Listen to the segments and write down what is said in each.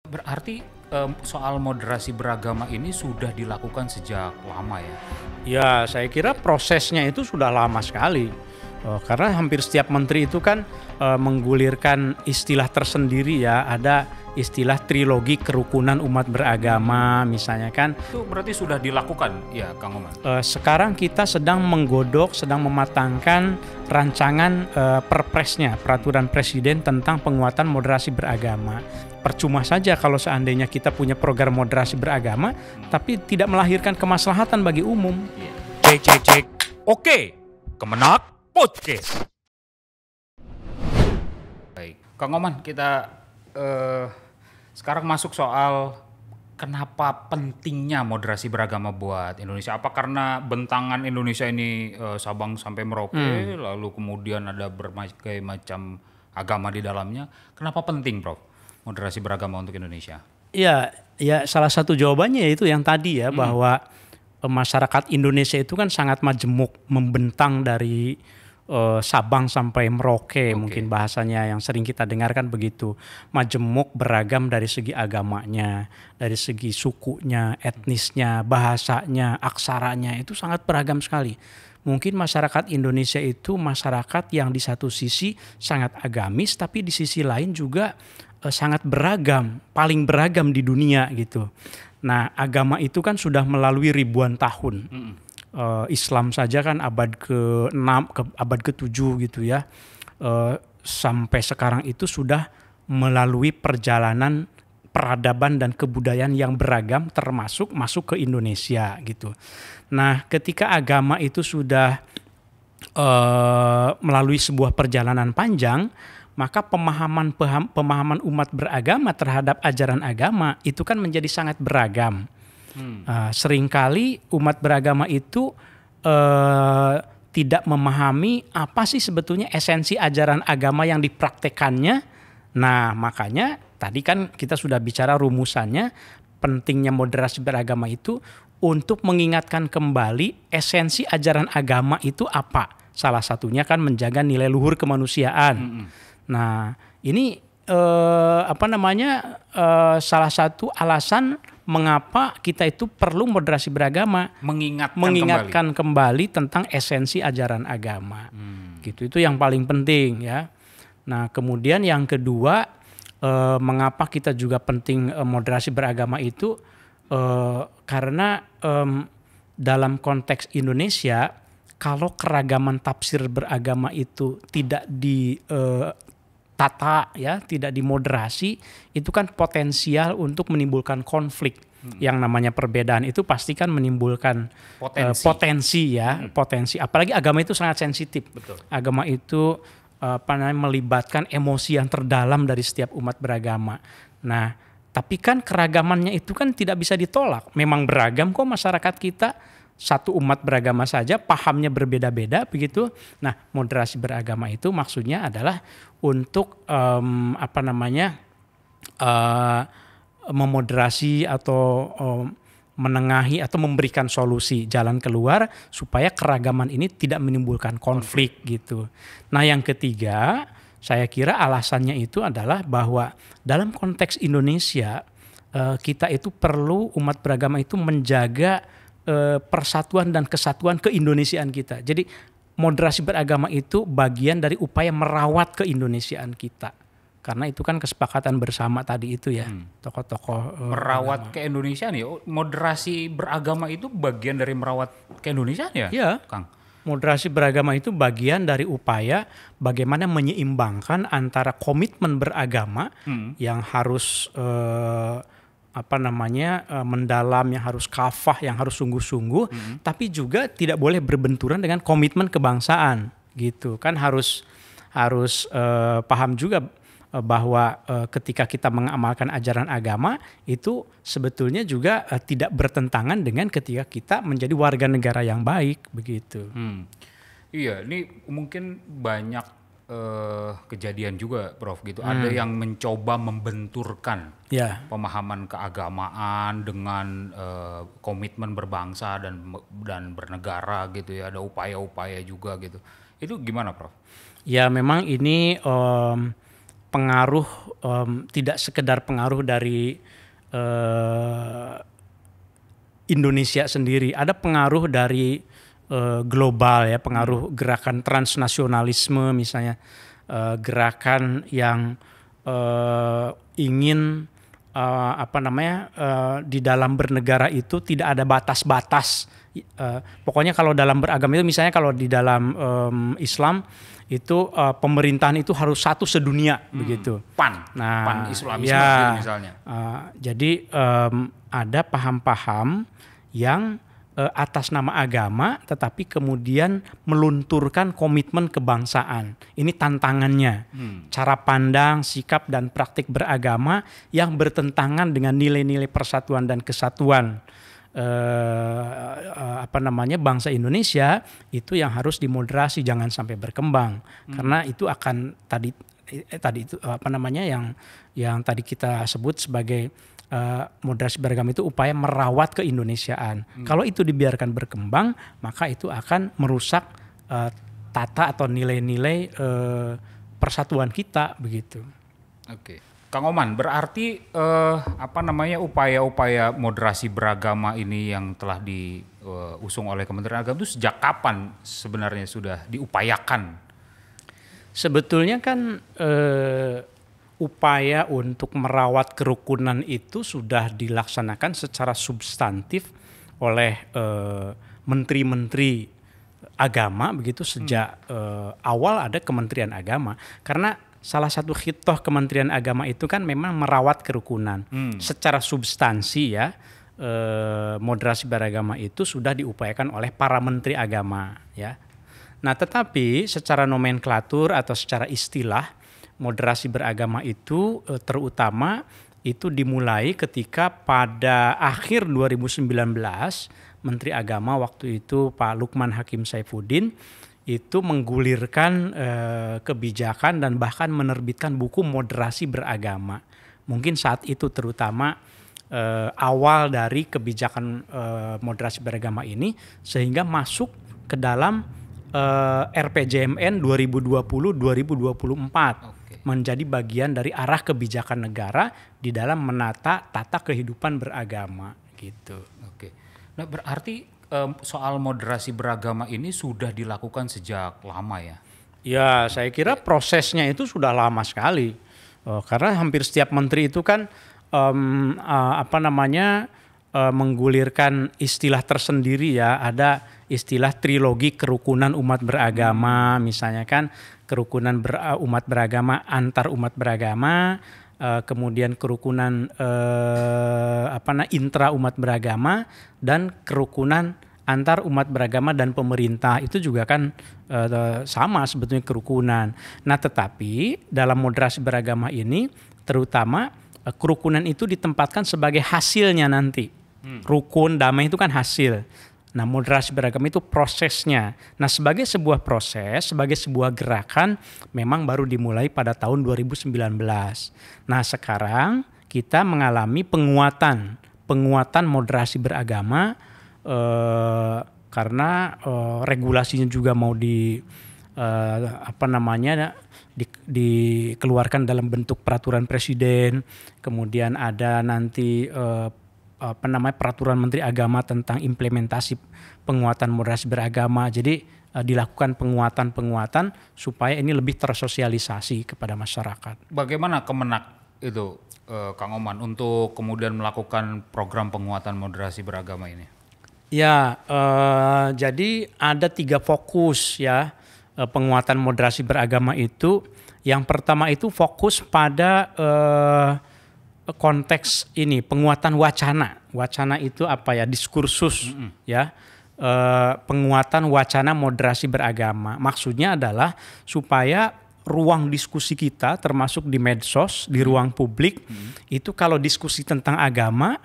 Berarti, soal moderasi beragama ini sudah dilakukan sejak lama ya? Ya, saya kira prosesnya itu sudah lama sekali. Karena hampir setiap menteri itu kan menggulirkan istilah tersendiri ya. Ada istilah trilogi kerukunan umat beragama misalnya kan. Itu berarti sudah dilakukan ya, Kang Oman? Sekarang kita sedang menggodok, sedang mematangkan rancangan perpresnya, peraturan presiden tentang penguatan moderasi beragama. Percuma saja kalau seandainya kita punya program moderasi beragama, tapi tidak melahirkan kemaslahatan bagi umum. Cek cek cek. Oke, Kemenak Podcast. Baik, Kang Oman, kita sekarang masuk soal kenapa pentingnya moderasi beragama buat Indonesia. Apa karena bentangan Indonesia ini Sabang sampai Merauke, lalu kemudian ada berbagai macam agama di dalamnya. Kenapa penting, Prof, moderasi beragama untuk Indonesia? Ya, ya salah satu jawabannya itu yang tadi ya, bahwa masyarakat Indonesia itu kan sangat majemuk, membentang dari Sabang sampai Merauke, mungkin bahasanya yang sering kita dengarkan begitu. Majemuk, beragam dari segi agamanya, dari segi sukunya, etnisnya, bahasanya, aksaranya, itu sangat beragam sekali. Mungkin masyarakat Indonesia itu masyarakat yang di satu sisi sangat agamis, tapi di sisi lain juga sangat beragam, paling beragam di dunia gitu. Nah, agama itu kan sudah melalui ribuan tahun. Islam saja kan abad ke-6, abad ke-7 gitu ya. Sampai sekarang itu sudah melalui perjalanan peradaban dan kebudayaan yang beragam, termasuk masuk ke Indonesia gitu. Nah, ketika agama itu sudah melalui sebuah perjalanan panjang, maka pemahaman umat beragama terhadap ajaran agama itu kan menjadi sangat beragam. Seringkali umat beragama itu tidak memahami apa sih sebetulnya esensi ajaran agama yang dipraktekannya. Nah, makanya tadi kan kita sudah bicara rumusannya, pentingnya moderasi beragama itu untuk mengingatkan kembali esensi ajaran agama itu apa. Salah satunya kan menjaga nilai luhur kemanusiaan. Nah, ini salah satu alasan mengapa kita itu perlu moderasi beragama, mengingatkan kembali tentang esensi ajaran agama. Gitu, itu yang paling penting ya. Nah, kemudian yang kedua, mengapa kita juga penting moderasi beragama itu karena dalam konteks Indonesia, kalau keragaman tafsir beragama itu tidak ditata ya, tidak dimoderasi, itu kan potensial untuk menimbulkan konflik. Yang namanya perbedaan itu pasti kan menimbulkan potensi ya, potensi. Apalagi agama itu sangat sensitif. Betul. Agama itu melibatkan emosi yang terdalam dari setiap umat beragama. Nah, tapi kan keragamannya itu kan tidak bisa ditolak. Memang beragam kok masyarakat kita. Satu umat beragama saja, pahamnya berbeda-beda begitu. Nah, moderasi beragama itu maksudnya adalah untuk memoderasi atau menengahi atau memberikan solusi jalan keluar supaya keragaman ini tidak menimbulkan konflik gitu. Nah, yang ketiga, saya kira alasannya itu adalah bahwa dalam konteks Indonesia kita itu perlu, umat beragama itu menjaga persatuan dan kesatuan keindonesiaan kita. Jadi moderasi beragama itu bagian dari upaya merawat keindonesiaan kita. Karena itu kan kesepakatan bersama tadi itu ya, tokoh-tokoh merawat keindonesiaan ya. Moderasi beragama itu bagian dari merawat keindonesiaan ya? Iya, Kang. moderasi beragama itu bagian dari upaya bagaimana menyeimbangkan antara komitmen beragama yang harus mendalam, yang harus kafah, yang harus sungguh-sungguh, tapi juga tidak boleh berbenturan dengan komitmen kebangsaan gitu kan. Harus paham juga bahwa ketika kita mengamalkan ajaran agama itu sebetulnya juga tidak bertentangan dengan ketika kita menjadi warga negara yang baik begitu. Iya, ini mungkin banyak kejadian juga, Prof, gitu. Ada yang mencoba membenturkan pemahaman keagamaan dengan komitmen berbangsa dan bernegara gitu ya. Ada upaya-upaya juga gitu. Itu gimana, Prof? Ya, memang ini pengaruh, tidak sekedar pengaruh dari Indonesia sendiri, ada pengaruh dari global ya, pengaruh gerakan transnasionalisme misalnya, gerakan yang ingin di dalam bernegara itu tidak ada batas-batas. Pokoknya kalau dalam beragama itu, misalnya kalau di dalam Islam itu pemerintahan itu harus satu sedunia begitu. Pan Islamisme ya, gitu misalnya. Jadi ada paham-paham yang atas nama agama tetapi kemudian melunturkan komitmen kebangsaan. Ini tantangannya. Cara pandang, sikap dan praktik beragama yang bertentangan dengan nilai-nilai persatuan dan kesatuan bangsa Indonesia, itu yang harus dimoderasi, jangan sampai berkembang. Karena itu akan tadi itu yang tadi kita sebut sebagai moderasi beragama, itu upaya merawat keindonesiaan. Kalau itu dibiarkan berkembang, maka itu akan merusak tata atau nilai-nilai persatuan kita begitu. Oke. Kang Oman, berarti upaya-upaya moderasi beragama ini yang telah diusung oleh Kementerian Agama itu sejak kapan sebenarnya sudah diupayakan? Sebetulnya kan upaya untuk merawat kerukunan itu sudah dilaksanakan secara substantif oleh menteri-menteri agama begitu sejak awal ada Kementerian Agama, karena salah satu khitoh Kementerian Agama itu kan memang merawat kerukunan. Secara substansi ya, moderasi beragama itu sudah diupayakan oleh para menteri agama ya. Nah, tetapi secara nomenklatur atau secara istilah, moderasi beragama itu terutama itu dimulai ketika pada akhir 2019 Menteri Agama waktu itu Pak Lukman Hakim Saifuddin itu menggulirkan kebijakan dan bahkan menerbitkan buku moderasi beragama. Mungkin saat itu terutama awal dari kebijakan moderasi beragama ini, sehingga masuk ke dalam RPJMN 2020-2024 menjadi bagian dari arah kebijakan negara di dalam menata tata kehidupan beragama gitu. Oke. Nah, berarti soal moderasi beragama ini sudah dilakukan sejak lama ya? Ya, saya kira prosesnya itu sudah lama sekali. Karena hampir setiap menteri itu kan menggulirkan istilah tersendiri ya. Ada istilah trilogi kerukunan umat beragama, misalnya kan kerukunan umat beragama antar umat beragama, kemudian kerukunan intra umat beragama, dan kerukunan antar umat beragama dan pemerintah. Itu juga kan sama sebetulnya kerukunan. Nah, tetapi dalam moderasi beragama ini terutama kerukunan itu ditempatkan sebagai hasilnya nanti. Rukun damai itu kan hasil. Nah, moderasi beragama itu prosesnya. Nah, sebagai sebuah proses, sebagai sebuah gerakan memang baru dimulai pada tahun 2019. Nah, sekarang kita mengalami penguatan moderasi beragama karena regulasinya juga mau dikeluarkan dalam bentuk peraturan presiden, kemudian ada nanti peraturan Menteri Agama tentang implementasi penguatan moderasi beragama. Jadi dilakukan penguatan supaya ini lebih tersosialisasi kepada masyarakat. Bagaimana Kemenak itu, Kang Oman, untuk kemudian melakukan program penguatan moderasi beragama ini? Ya, jadi ada 3 fokus ya penguatan moderasi beragama itu. Yang pertama itu fokus pada konteks ini, penguatan wacana. Wacana itu apa ya? Diskursus ya. Penguatan wacana moderasi beragama. Maksudnya adalah supaya ruang diskusi kita termasuk di medsos, di ruang publik, itu kalau diskusi tentang agama,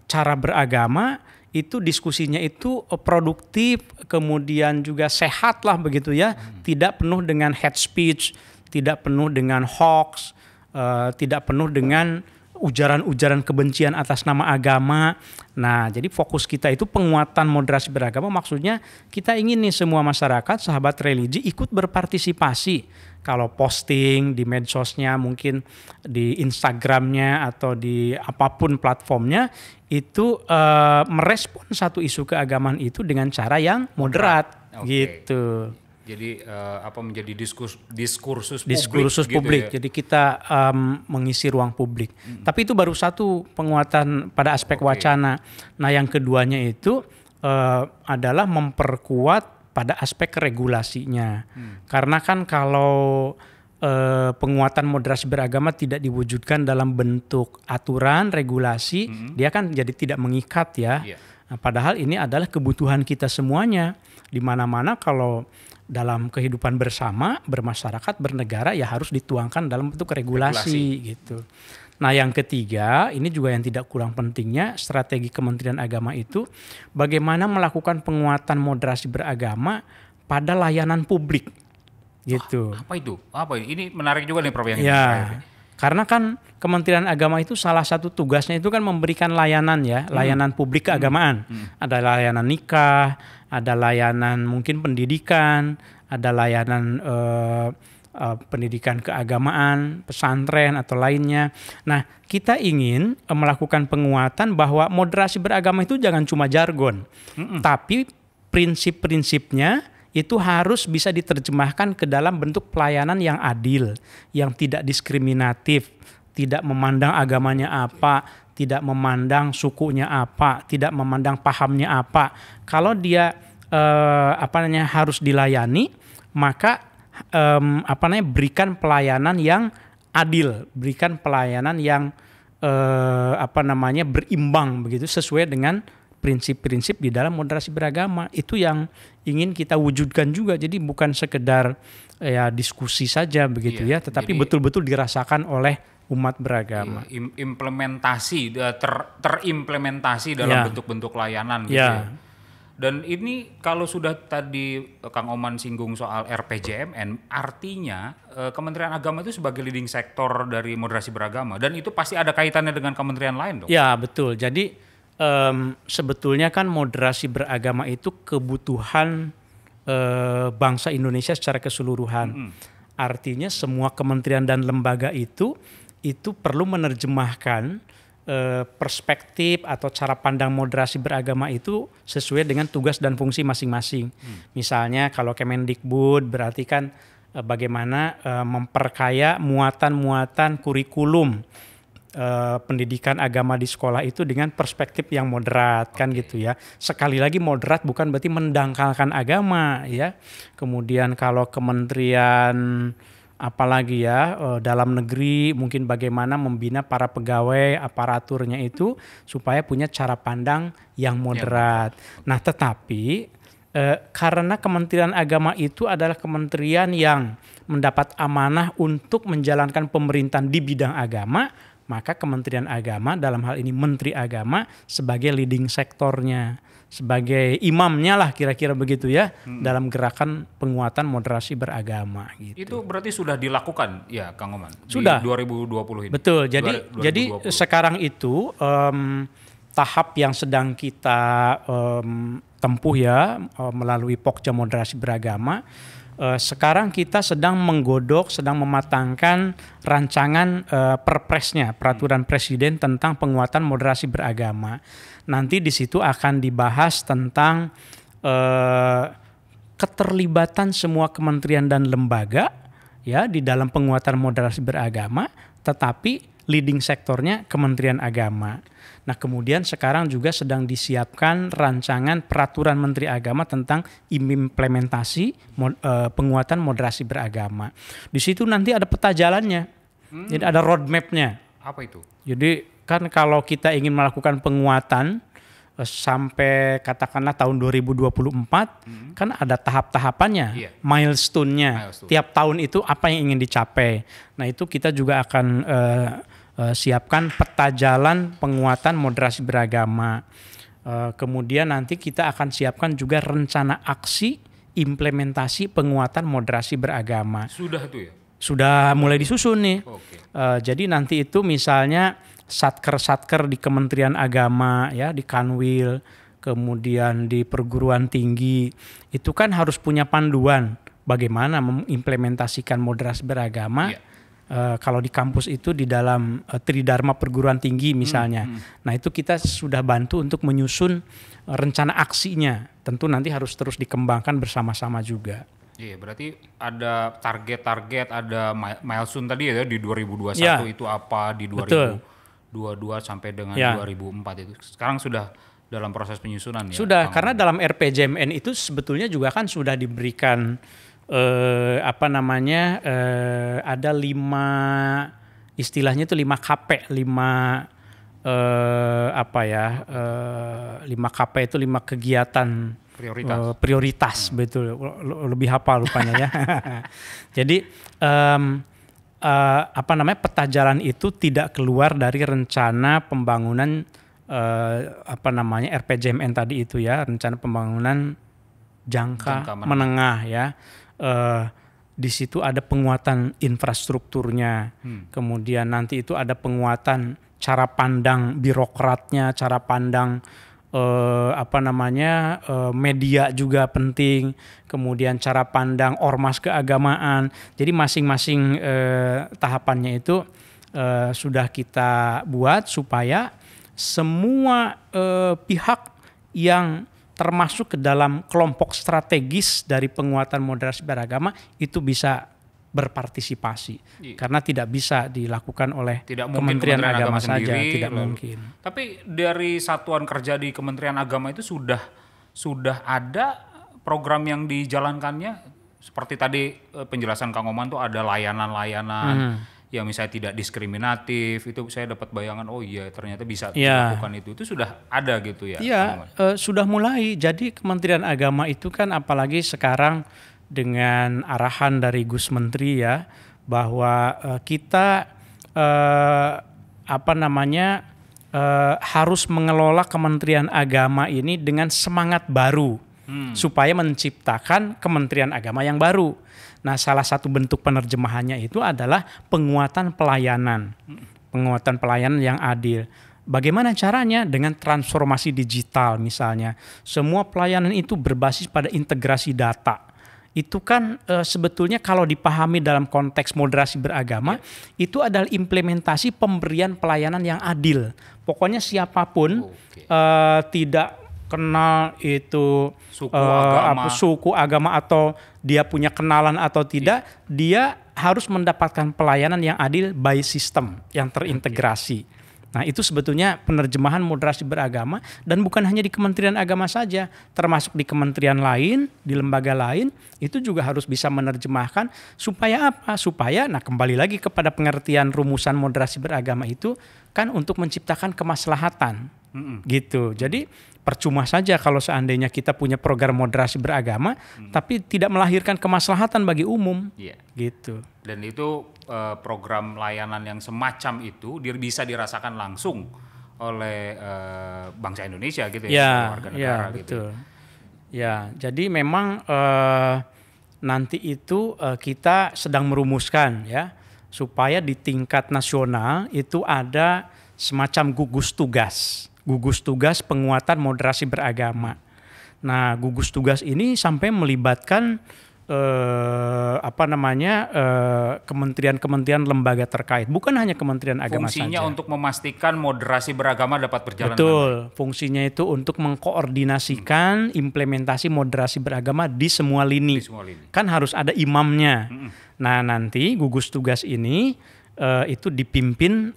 cara beragama, itu diskusinya itu produktif, kemudian juga sehat lah begitu ya. Tidak penuh dengan hate speech, tidak penuh dengan hoax, tidak penuh dengan ujaran-ujaran kebencian atas nama agama. Nah, jadi fokus kita itu penguatan moderasi beragama, maksudnya kita ingin nih semua masyarakat, sahabat religi ikut berpartisipasi. Kalau posting di medsosnya, mungkin di Instagramnya atau di apapun platformnya, itu merespon satu isu keagamaan itu dengan cara yang moderat. Gitu. Jadi menjadi diskursus publik. Gitu ya? Jadi kita mengisi ruang publik. Tapi itu baru satu penguatan pada aspek wacana. Nah, yang keduanya itu adalah memperkuat pada aspek regulasinya. Karena kan kalau penguatan moderasi beragama tidak diwujudkan dalam bentuk aturan, regulasi, dia kan jadi tidak mengikat ya. Nah, padahal ini adalah kebutuhan kita semuanya. Di mana-mana kalau dalam kehidupan bersama, bermasyarakat, bernegara ya harus dituangkan dalam bentuk regulasi gitu. Nah, yang ketiga, ini juga yang tidak kurang pentingnya, strategi Kementerian Agama itu bagaimana melakukan penguatan moderasi beragama pada layanan publik. Gitu. Apa itu? Ini menarik juga nih Prof yang ya. Karena kan Kementerian Agama itu salah satu tugasnya itu kan memberikan layanan ya, layanan publik keagamaan. Ada layanan nikah, ada layanan mungkin pendidikan, ada layanan pendidikan keagamaan, pesantren atau lainnya. Nah, kita ingin melakukan penguatan bahwa moderasi beragama itu jangan cuma jargon, tapi prinsip-prinsipnya itu harus bisa diterjemahkan ke dalam bentuk pelayanan yang adil, yang tidak diskriminatif, tidak memandang agamanya apa, tidak memandang sukunya apa, tidak memandang pahamnya apa. Kalau dia harus dilayani, maka berikan pelayanan yang adil, berikan pelayanan yang berimbang begitu, sesuai dengan prinsip-prinsip di dalam moderasi beragama. Itu yang ingin kita wujudkan juga. Jadi bukan sekedar ya diskusi saja begitu ya, tetapi betul-betul dirasakan oleh umat beragama. Implementasi, terimplementasi dalam bentuk-bentuk layanan gitu ya. Dan ini kalau sudah tadi Kang Oman singgung soal RPJMN, artinya Kementerian Agama itu sebagai leading sektor dari moderasi beragama, dan itu pasti ada kaitannya dengan kementerian lain dong? Ya, betul. Jadi sebetulnya kan moderasi beragama itu kebutuhan bangsa Indonesia secara keseluruhan. Artinya semua kementerian dan lembaga itu perlu menerjemahkan perspektif atau cara pandang moderasi beragama itu sesuai dengan tugas dan fungsi masing-masing. Misalnya kalau Kemendikbud berarti kan bagaimana memperkaya muatan-muatan kurikulum pendidikan agama di sekolah itu dengan perspektif yang moderat, kan gitu ya. Sekali lagi moderat bukan berarti mendangkalkan agama ya. Kemudian kalau kementerian apalagi ya dalam negeri mungkin bagaimana membina para pegawai aparaturnya itu supaya punya cara pandang yang moderat. Nah, tetapi karena Kementerian Agama itu adalah kementerian yang mendapat amanah untuk menjalankan pemerintahan di bidang agama, maka Kementerian Agama dalam hal ini Menteri Agama sebagai leading sektornya, sebagai imamnya lah kira-kira begitu ya, dalam gerakan penguatan moderasi beragama gitu. Itu berarti sudah dilakukan ya Kang Oman? Sudah. Di 2020 ini? Betul, jadi sekarang itu tahap yang sedang kita tempuh ya melalui Pokja Moderasi Beragama. Sekarang kita sedang menggodok, sedang mematangkan rancangan perpresnya, peraturan presiden tentang penguatan moderasi beragama. Nanti di situ akan dibahas tentang keterlibatan semua kementerian dan lembaga ya di dalam penguatan moderasi beragama, tetapi leading sektornya Kementerian Agama. Nah, kemudian sekarang juga sedang disiapkan rancangan peraturan Menteri Agama tentang implementasi penguatan moderasi beragama. Di situ nanti ada peta jalannya, jadi ada roadmap-nya. Apa itu? Jadi kan kalau kita ingin melakukan penguatan sampai katakanlah tahun 2024, kan ada tahap-tahapannya, milestone-nya. Tiap tahun itu apa yang ingin dicapai. Nah, itu kita juga akan siapkan peta jalan penguatan moderasi beragama. Kemudian nanti kita akan siapkan juga rencana aksi implementasi penguatan moderasi beragama. Sudah itu ya? Sudah mulai disusun nih. Jadi nanti itu misalnya satker-satker di Kementerian Agama ya, di Kanwil, kemudian di perguruan tinggi, itu kan harus punya panduan bagaimana mengimplementasikan moderasi beragama. Kalau di kampus itu di dalam Tridharma perguruan tinggi misalnya. Nah itu kita sudah bantu untuk menyusun rencana aksinya. Tentu nanti harus terus dikembangkan bersama-sama juga. Iya, berarti ada target-target, ada milestone tadi ya di 2021 itu apa, di 2022 sampai dengan 2004 itu. Sekarang sudah dalam proses penyusunan ya? Sudah, karena dalam RPJMN itu sebetulnya juga kan sudah diberikan ada 5 istilahnya itu 5 KP, 5 KP itu 5 kegiatan prioritas betul, lebih hafal rupanya ya. Jadi peta jalan itu tidak keluar dari rencana pembangunan RPJMN tadi itu ya, rencana pembangunan jangka menengah ya. Di situ ada penguatan infrastrukturnya, kemudian nanti itu ada penguatan cara pandang birokratnya, cara pandang media juga penting, kemudian cara pandang ormas keagamaan. Jadi masing-masing tahapannya itu sudah kita buat supaya semua pihak yang termasuk ke dalam kelompok strategis dari penguatan moderasi beragama itu bisa berpartisipasi. Karena tidak bisa dilakukan oleh Kementerian Agama saja, tidak mungkin. Tapi dari satuan kerja di Kementerian Agama itu sudah ada program yang dijalankannya, seperti tadi penjelasan Kang Oman tuh ada layanan-layanan yang misalnya tidak diskriminatif, itu saya dapat bayangan oh iya ternyata bisa dilakukan itu sudah ada gitu ya. Iya, sudah mulai. Jadi Kementerian Agama itu kan apalagi sekarang dengan arahan dari Gus Menteri ya, bahwa kita harus mengelola Kementerian Agama ini dengan semangat baru supaya menciptakan Kementerian Agama yang baru. Nah, salah satu bentuk penerjemahannya itu adalah penguatan pelayanan yang adil. Bagaimana caranya? Dengan transformasi digital misalnya. Semua pelayanan itu berbasis pada integrasi data. Itu kan sebetulnya kalau dipahami dalam konteks moderasi beragama, itu adalah implementasi pemberian pelayanan yang adil. Pokoknya siapapun tidak kenal itu suku agama atau dia punya kenalan atau tidak, dia harus mendapatkan pelayanan yang adil by system yang terintegrasi. Nah, itu sebetulnya penerjemahan moderasi beragama, dan bukan hanya di Kementerian Agama saja, termasuk di kementerian lain, di lembaga lain, itu juga harus bisa menerjemahkan supaya apa? Supaya, nah kembali lagi kepada pengertian rumusan moderasi beragama itu kan untuk menciptakan kemaslahatan. Gitu. Jadi percuma saja kalau seandainya kita punya program moderasi beragama tapi tidak melahirkan kemaslahatan bagi umum. Gitu. Dan itu program layanan yang semacam itu bisa dirasakan langsung oleh bangsa Indonesia gitu ya, warga negara gitu. Betul. Ya, jadi memang nanti itu kita sedang merumuskan ya supaya di tingkat nasional itu ada semacam gugus tugas penguatan moderasi beragama. Nah, gugus tugas ini sampai melibatkan kementerian-kementerian lembaga terkait, bukan hanya Kementerian Agama saja. Fungsinya untuk memastikan moderasi beragama dapat berjalan. Betul, fungsinya itu untuk mengkoordinasikan implementasi moderasi beragama di semua lini. Kan harus ada imamnya. Nah, nanti gugus tugas ini itu dipimpin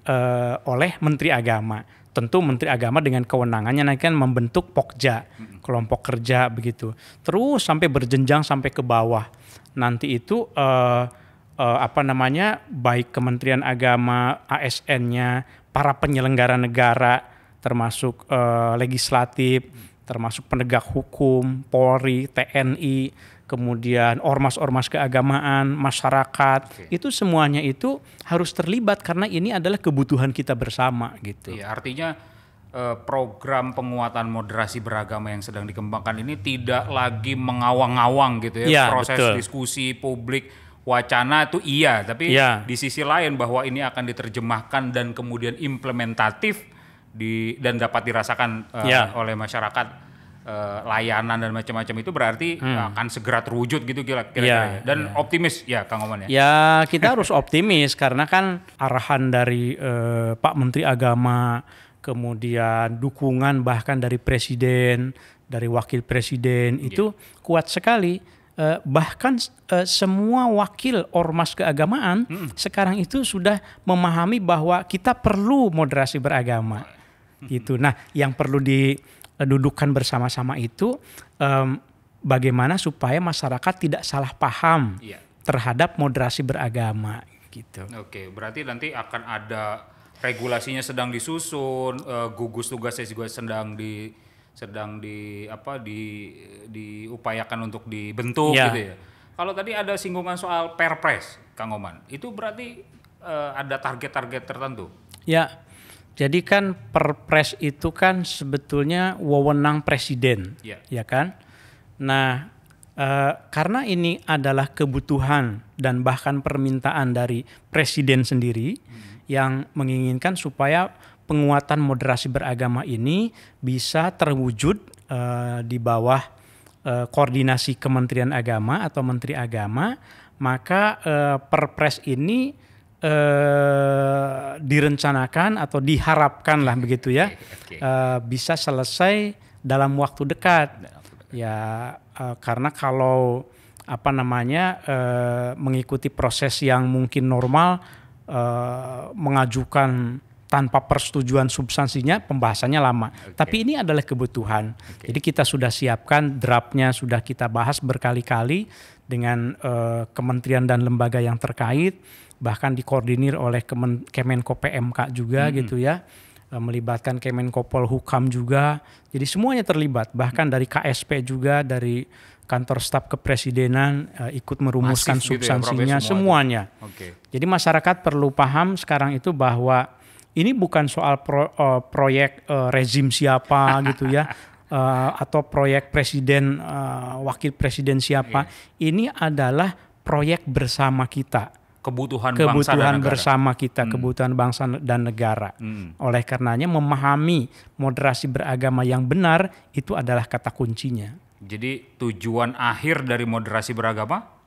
oleh Menteri Agama. Tentu Menteri Agama dengan kewenangannya nanti kan membentuk Pokja, kelompok kerja begitu. Terus sampai berjenjang sampai ke bawah. Nanti itu baik Kementerian Agama, ASN-nya, para penyelenggara negara, termasuk legislatif, termasuk penegak hukum, Polri, TNI, kemudian ormas-ormas keagamaan, masyarakat, itu semuanya itu harus terlibat karena ini adalah kebutuhan kita bersama gitu. Iya, artinya program penguatan moderasi beragama yang sedang dikembangkan ini tidak lagi mengawang-awang gitu ya, proses diskusi publik wacana itu iya, tapi Iya. di sisi lain bahwa ini akan diterjemahkan dan kemudian implementatif dan dapat dirasakan Iya. oleh masyarakat, layanan dan macam-macam itu berarti akan segera terwujud gitu kira-kira Iya, ya. Dan optimis ya Kang Oman ya. Ya kita harus optimis karena kan arahan dari Pak Menteri Agama, kemudian dukungan bahkan dari Presiden, dari Wakil Presiden itu kuat sekali. Bahkan semua wakil ormas keagamaan sekarang itu sudah memahami bahwa kita perlu moderasi beragama. Gitu. Nah, yang perlu didudukkan bersama-sama itu bagaimana supaya masyarakat tidak salah paham terhadap moderasi beragama gitu. Oke, berarti nanti akan ada regulasinya sedang disusun, gugus tugasnya juga sedang diupayakan untuk dibentuk gitu ya. Kalau tadi ada singgungan soal Perpres, Kang Oman, itu berarti ada target-target tertentu? Ya, jadi kan Perpres itu kan sebetulnya wewenang presiden, ya kan? Nah, karena ini adalah kebutuhan dan bahkan permintaan dari presiden sendiri yang menginginkan supaya penguatan moderasi beragama ini bisa terwujud di bawah koordinasi Kementerian Agama atau Menteri Agama, maka Perpres ini direncanakan atau diharapkan lah begitu ya, bisa selesai dalam waktu dekat. Ya karena kalau mengikuti proses yang mungkin normal, mengajukan tanpa persetujuan substansinya pembahasannya lama. Tapi ini adalah kebutuhan. Jadi kita sudah siapkan draftnya, sudah kita bahas berkali-kali dengan kementerian dan lembaga yang terkait, bahkan dikoordinir oleh Kemenko PMK juga gitu ya, melibatkan Kemenko Polhukam juga. Jadi semuanya terlibat, bahkan dari KSP juga, dari kantor staf kepresidenan ikut merumuskan substansinya, gitu ya, semuanya. Jadi masyarakat perlu paham sekarang itu bahwa ini bukan soal proyek rezim siapa gitu ya, atau proyek presiden, wakil presiden siapa. Ini adalah proyek bersama kita. Kebutuhan bersama kita, kebutuhan bangsa dan negara. Oleh karenanya memahami moderasi beragama yang benar itu adalah kata kuncinya. Jadi tujuan akhir dari moderasi beragama?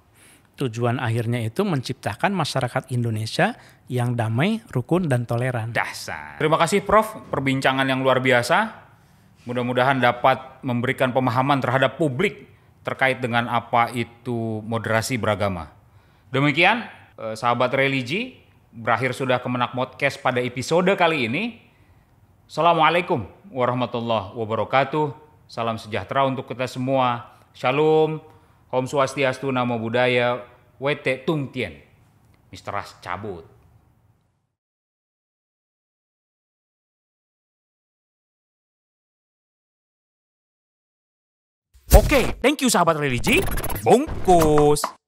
Tujuan akhirnya itu menciptakan masyarakat Indonesia yang damai, rukun, dan toleran. Dasar. Terima kasih Prof, perbincangan yang luar biasa. Mudah-mudahan dapat memberikan pemahaman terhadap publik terkait dengan apa itu moderasi beragama. Demikian sahabat religi, berakhir sudah Kemenak Podcast pada episode kali ini. Assalamualaikum warahmatullahi wabarakatuh. Salam sejahtera untuk kita semua. Shalom, Om Swastiastu, Namo Buddhaya, Wete Tung Tien. Mr. Ras cabut. Oke, thank you sahabat religi. Bungkus.